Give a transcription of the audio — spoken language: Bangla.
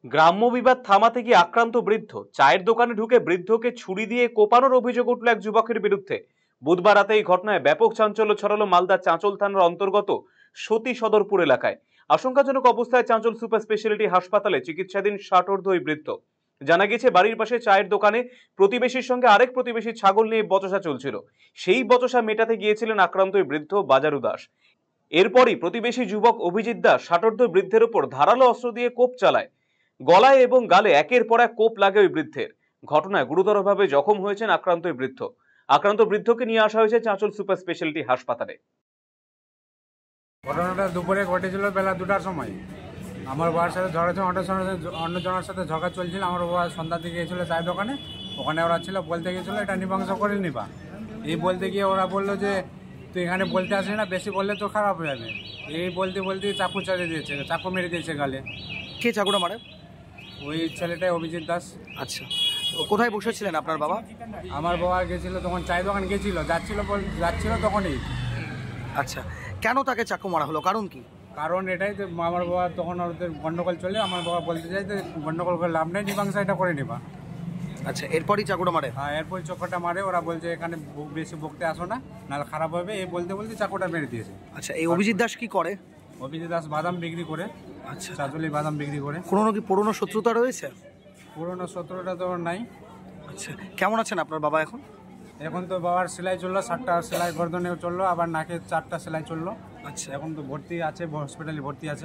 গ্রাম্য বিবাদ থামাতে গিয়ে আক্রান্ত বৃদ্ধ, চায়ের দোকানে ঢুকে বৃদ্ধকে ছুরি দিয়ে কোপানোর অভিযোগ উঠল এক যুবকের বিরুদ্ধে। বুধবার রাতে এই ঘটনায় ব্যাপক চাঞ্চল্য ছড়ালো মালদার চাঁচল থানার অন্তর্গত সতী সদরপুর এলাকায়। আশঙ্কাজনক অবস্থায় চাঁচল সুপার স্পেশালিটি হাসপাতালে চিকিৎসাধীন 60 ওই বৃদ্ধ। জানা গেছে, বাড়ির পাশে চায়ের দোকানে প্রতিবেশীর সঙ্গে আরেক প্রতিবেশীর ছাগল নিয়ে বচসা চলছিল। সেই বচসা মেটাতে গিয়েছিলেন আক্রান্ত ওই বৃদ্ধ বাজারু দাস। এরপরই প্রতিবেশী যুবক অভিজিৎ দাস 60 বৃদ্ধের উপর ধারালো অস্ত্র দিয়ে কোপ চালায়। গলায় এবং গালে একের পর এক কোপ লাগে ওই বৃদ্ধের। ঘটনায় গুরুতরভাবে জখম হয়েছেন আক্রান্ত ওই বৃদ্ধ। আক্রান্ত বৃদ্ধকে নিয়ে আসা হয়েছে চাঁচল সুপার স্পেশালিটি হাসপাতালে। ঘটনাটা দুপুরে ঘটেছিল বেলা 2টার সময়। আমার বাবার সাথে ঝগড়া অন্যজনের সাথে ঝগড়া চলছিল। আমার বাবা সন্ধ্যার দিকে গিয়েছিল চায়ের দোকানে, ওখানে ওরা ছিল, বলতে গিয়েছিল এটা মীমাংস করে নিবা। এই বলতে গিয়ে ওরা বললো যে তুই এখানে বলতে আসিস না, বেশি বললে তো খারাপ হয়ে যাবে। এই বলতে বলতে চাকু চালিয়ে দিয়েছে, চাকু মেরে দিয়েছে গালে। কে চাকুটা মারে? ওই ছেলেটাই, অভিজিৎ দাস। আচ্ছা, কোথায় বসেছিলেন আপনার বাবা? আমার বাবা গেছিল তখন চায়ের দোকান গেছিল, যাচ্ছিল তখনই। আচ্ছা, কেন তাকে চাকু মারা হলো, কারণ কি? কারণ এটাই যে আমার বাবা তখন ওদের গন্ডগোল চলে, আমার বাবা বলতে চাই যে গন্ডগোল করে লাভ নেই, মীমাংসা এটা করে নেবা। আচ্ছা, এরপরই চাকুটা মারে? হ্যাঁ, এরপর চক্করটা মারে। ওরা বলছে এখানে বেশি বকতে আসো না, নাহলে খারাপ হবে, এই বলতে বলতে চাকুটা মেরে দিয়েছে। আচ্ছা, এই অভিজিৎ দাস কি করে? অভিজিৎ দাস বাদাম বিক্রি করে। আচ্ছা, চাঁচলে বাদাম বিক্রি করে। কোনো কি পুরনো শত্রুতা রয়েছে? পুরোনো 17টা তো নাই। আচ্ছা, কেমন আছেন আপনার বাবা এখন? এখন তো বাবার সেলাই চললো, 7টা সেলাই গর্দনেও চললো, আবার নাকে 4টা সেলাই চললো। আচ্ছা, এখন তো ভর্তি আছে, হসপিটালে ভর্তি আছে।